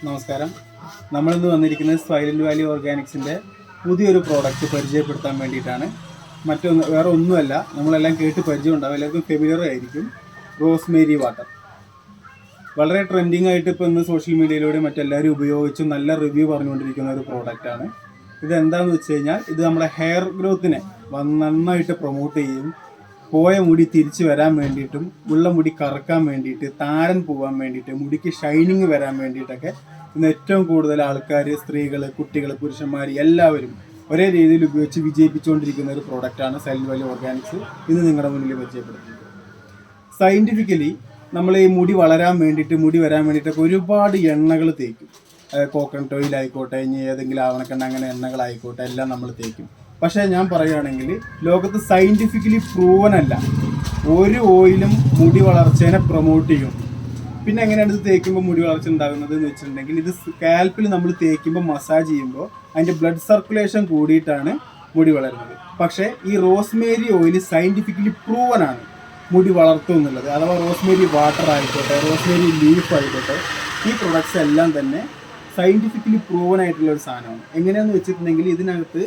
നമസ്കാരം. നമ്മളിന്ന് വന്നിരിക്കുന്നത് സൈലന്റ് വാലി ഓർഗാനിക്സിൻ്റെ പുതിയൊരു പ്രോഡക്റ്റ് പരിചയപ്പെടുത്താൻ വേണ്ടിയിട്ടാണ്. വേറെ ഒന്നുമല്ല, നമ്മളെല്ലാം കേട്ട് പരിചയം ഉണ്ടാവും, എല്ലാവർക്കും ഫെമിലിയർ ആയിരിക്കും. റോസ്മേരി വാട്ടർ വളരെ ട്രെൻഡിങ് ആയിട്ട് ഇപ്പോൾ ഇന്ന് സോഷ്യൽ മീഡിയയിലൂടെ മറ്റെല്ലാവരും ഉപയോഗിച്ച് നല്ല റിവ്യൂ പറഞ്ഞുകൊണ്ടിരിക്കുന്ന ഒരു പ്രോഡക്റ്റാണ്. ഇതെന്താണെന്ന് വെച്ച് കഴിഞ്ഞാൽ ഇത് നമ്മുടെ ഹെയർ ഗ്രോത്തിനെ നന്നായിട്ട് പ്രൊമോട്ട് ചെയ്യും. പോയ മുടി തിരിച്ചു വരാൻ വേണ്ടിയിട്ടും ഉള്ള മുടി കറക്കാൻ വേണ്ടിയിട്ട്, താരൻ പോകാൻ വേണ്ടിയിട്ട്, മുടിക്ക് ഷൈനിങ് വരാൻ വേണ്ടിയിട്ടൊക്കെ ഇന്ന് ഏറ്റവും കൂടുതൽ ആൾക്കാർ, സ്ത്രീകൾ, കുട്ടികൾ, പുരുഷന്മാർ എല്ലാവരും ഒരേ രീതിയിൽ ഉപയോഗിച്ച് വിജയിപ്പിച്ചുകൊണ്ടിരിക്കുന്ന ഒരു പ്രോഡക്റ്റാണ് സൈലന്റ് വാലി ഓർഗാനിക്സ് ഇന്ന് നിങ്ങളുടെ മുന്നിൽ പരിചയപ്പെടുത്തുന്നത്. സയൻറ്റിഫിക്കലി നമ്മൾ ഈ മുടി വളരാൻ വേണ്ടിയിട്ട്, മുടി വരാൻ വേണ്ടിയിട്ടൊക്കെ ഒരുപാട് എണ്ണകൾ തേക്കും. കോക്കനട്ട് ഓയിൽ ആയിക്കോട്ടെ, ഇനി ഏതെങ്കിലും ആവണക്കെണ്ണ, അങ്ങനെ എണ്ണകളായിക്കോട്ടെ, എല്ലാം നമ്മൾ തേക്കും. പക്ഷേ ഞാൻ പറയുകയാണെങ്കിൽ ലോകത്ത് സയൻറ്റിഫിക്കലി പ്രൂവൻ അല്ല ഒരു ഓയിലും മുടി വളർച്ചേനെ പ്രൊമോട്ട് ചെയ്യും. പിന്നെ എങ്ങനെയാണ് ഇത് തേക്കുമ്പോൾ മുടി വളർച്ച ഉണ്ടാകുന്നത് എന്ന് വെച്ചിട്ടുണ്ടെങ്കിൽ, ഇത് സ്കാൽപ്പിൽ നമ്മൾ തേക്കുമ്പോൾ, മസാജ് ചെയ്യുമ്പോൾ അതിൻ്റെ ബ്ലഡ് സർക്കുലേഷൻ കൂടിയിട്ടാണ് മുടി വളരുന്നത്. പക്ഷേ ഈ റോസ്മേരി ഓയിൽ സയൻറ്റിഫിക്കലി പ്രൂവൻ ആണ് മുടി വളർത്തും എന്നുള്ളത്. അഥവാ റോസ്മേരി വാട്ടർ ആയിക്കോട്ടെ, റോസ്മേരി ലീഫ് ആയിക്കോട്ടെ, ഈ പ്രൊഡക്ട്സ് എല്ലാം തന്നെ സയൻറ്റിഫിക്കലി പ്രൂവൻ ആയിട്ടുള്ള ഒരു സാധനമാണ്. എങ്ങനെയാണെന്ന് വെച്ചിട്ടുണ്ടെങ്കിൽ ഇതിനകത്ത്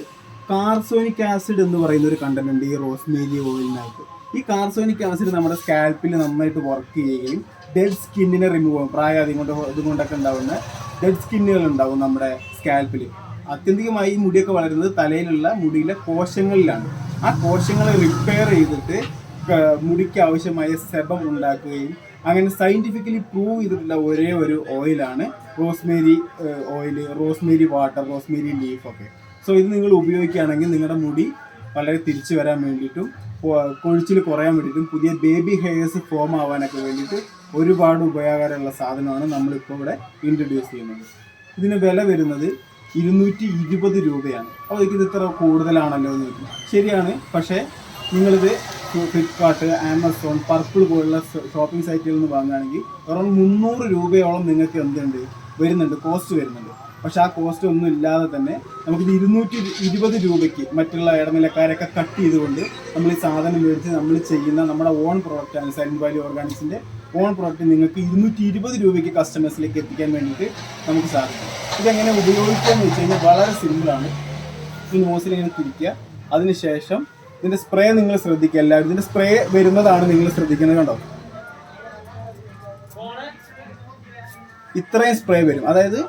കാർസോണിക് ആസിഡ് എന്ന് പറയുന്ന ഒരു കണ്ടന്റ് ഉണ്ട് ഈ റോസ്മേരി ഓയിലിനകത്ത്. ഈ കാർസോണിക് ആസിഡ് നമ്മുടെ സ്കാൽപ്പിൽ നന്നായിട്ട് വർക്ക് ചെയ്യുകയും ഡെഡ് സ്കിന്നിനെ റിമൂവ് ചെയ്യും. പ്രായം ഇതുകൊണ്ടൊക്കെ ഉണ്ടാകുന്ന ഡെഡ് സ്കിന്നുകൾ ഉണ്ടാവും നമ്മുടെ സ്കാൽപ്പിൽ. ആത്യന്തികമായി ഈ മുടിയൊക്കെ വളരുന്നത് തലയിലുള്ള മുടിയിലെ കോശങ്ങളിലാണ്. ആ കോശങ്ങളെ റിപ്പയർ ചെയ്തിട്ട് മുടിക്ക് ആവശ്യമായ സെബം ഉണ്ടാക്കുകയും അങ്ങനെ സയൻറ്റിഫിക്കലി പ്രൂവ് ചെയ്തിട്ടുള്ള ഒരേ ഒരു ഓയിലാണ് rosemary oil, rosemary water, rosemary ലീഫൊക്കെ. സോ ഇത് നിങ്ങൾ ഉപയോഗിക്കുകയാണെങ്കിൽ നിങ്ങളുടെ മുടി വളരെ തിരിച്ചു വരാൻ വേണ്ടിയിട്ടും, കൊഴിച്ചിൽ കുറയാൻ വേണ്ടിയിട്ടും, പുതിയ ബേബി ഹെയർസ് ഫോം ആവാനൊക്കെ വേണ്ടിയിട്ട് ഒരുപാട് ഉപയോഗകരമുള്ള സാധനമാണ് നമ്മളിപ്പോൾ ഇവിടെ ഇൻട്രൊഡ്യൂസ് ചെയ്യുന്നത്. ഇതിന് വില വരുന്നത് 220 രൂപയാണ്. അപ്പോൾ ഇത് ഇത്ര കൂടുതലാണല്ലോ എന്ന് ചോദിക്കും. ശരിയാണ്. പക്ഷേ നിങ്ങളിത് ഫ്ലിപ്കാർട്ട്, ആമസോൺ, പർപ്പിൾ പോലുള്ള ഷോപ്പിംഗ് സൈറ്റുകളിൽ നിന്ന് വാങ്ങുകയാണെങ്കിൽ അറൗണ്ട് 300 രൂപയോളം നിങ്ങൾക്ക് വരുന്നുണ്ട്, കോസ്റ്റ് വരുന്നുണ്ട്. പക്ഷെ ആ കോസ്റ്റ് ഒന്നും ഇല്ലാതെ തന്നെ നമുക്കിത് 220 രൂപയ്ക്ക് മറ്റുള്ള ഇടനിലക്കാരൊക്കെ കട്ട് ചെയ്തുകൊണ്ട് നമ്മൾ ഈ സാധനം മേടിച്ച് നമ്മൾ ചെയ്യുന്ന നമ്മുടെ ഓൺ പ്രോഡക്റ്റാണ് സൈലന്റ് വാലി ഓർഗാനിക്സിൻ്റെ ഓൺ പ്രോഡക്റ്റ് നിങ്ങൾക്ക് 220 രൂപയ്ക്ക് കസ്റ്റമേഴ്സിലേക്ക് എത്തിക്കാൻ വേണ്ടിയിട്ട് നമുക്ക് സാധിക്കും. ഇതെങ്ങനെ ഉപയോഗിക്കുക എന്ന് വെച്ച് കഴിഞ്ഞാൽ വളരെ സിമ്പിളാണ്. ഈ നോസിൽ ഇങ്ങനെ തിരിക്കുക, അതിനുശേഷം ഇതിൻ്റെ സ്പ്രേ നിങ്ങൾ ശ്രദ്ധിക്കുക. എല്ലാവരും ഇതിൻ്റെ സ്പ്രേ വരുന്നതാണ് നിങ്ങൾ ശ്രദ്ധിക്കുന്നത്. കണ്ടോ, ഇത്രയും സ്പ്രേ വരും. അതായത്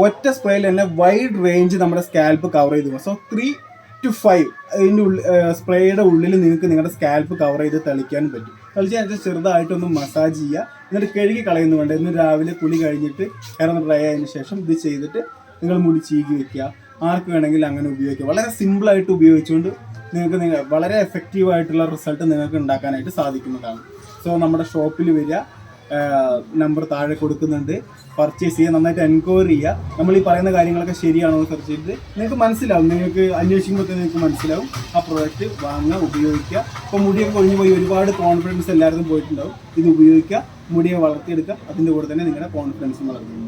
ഒറ്റ സ്പ്രേയിൽ തന്നെ വൈഡ് റേഞ്ച് നമ്മുടെ സ്കാൽപ്പ് കവർ ചെയ്ത് പോകും. സോ 3 to 5 അതിൻ്റെ സ്പ്രേയുടെ ഉള്ളിൽ നിങ്ങൾക്ക് നിങ്ങളുടെ സ്കാൽപ്പ് കവർ ചെയ്ത് തെളിക്കാനും പറ്റും. തെളിച്ചാൽ ചെറുതായിട്ടൊന്ന് മസാജ് ചെയ്യുക, എന്നിട്ട് കഴുകി കളയുന്നു വേണ്ട. ഇന്ന് രാവിലെ കുളി കഴിഞ്ഞിട്ട് ഹെയർ ഡ്രൈ ആയതിനു ശേഷം ഇത് ചെയ്തിട്ട് നിങ്ങൾ മുടി ചീകി വെക്കുക. ആർക്ക് വേണമെങ്കിൽ അങ്ങനെ ഉപയോഗിക്കുക. വളരെ സിമ്പിളായിട്ട് ഉപയോഗിച്ചുകൊണ്ട് നിങ്ങൾക്ക് വളരെ എഫക്റ്റീവായിട്ടുള്ള റിസൾട്ട് നിങ്ങൾക്ക് ഉണ്ടാക്കാനായിട്ട് സാധിക്കുന്നതാണ്. സോ നമ്മുടെ ഷോപ്പിൽ വരിക, നമ്പർ താഴെ കൊടുക്കുന്നുണ്ട്, പർച്ചേസ് ചെയ്യുക, നന്നായിട്ട് എൻക്വയറി ചെയ്യുക. നമ്മൾ ഈ പറയുന്ന കാര്യങ്ങളൊക്കെ ശരിയാണോ എന്ന് സെർച്ച് ചെയ്തിട്ട് നിങ്ങൾക്ക് മനസ്സിലാവും. നിങ്ങൾക്ക് അന്വേഷിക്കുമ്പോൾ നിങ്ങൾക്ക് മനസ്സിലാവും. ആ പ്രോഡക്റ്റ് വാങ്ങുക, ഉപയോഗിക്കുക. ഇപ്പോൾ മുടിയൊക്കെ കൊഴിഞ്ഞു പോയി ഒരുപാട് കോൺഫിഡൻസ് എല്ലാവർക്കും പോയിട്ടുണ്ടാവും. ഇത് ഉപയോഗിക്കുക, മുടിയെ വളർത്തിയെടുക്കുക, അതിൻ്റെ കൂടെ തന്നെ നിങ്ങളുടെ കോൺഫിഡൻസും വളർത്തുക.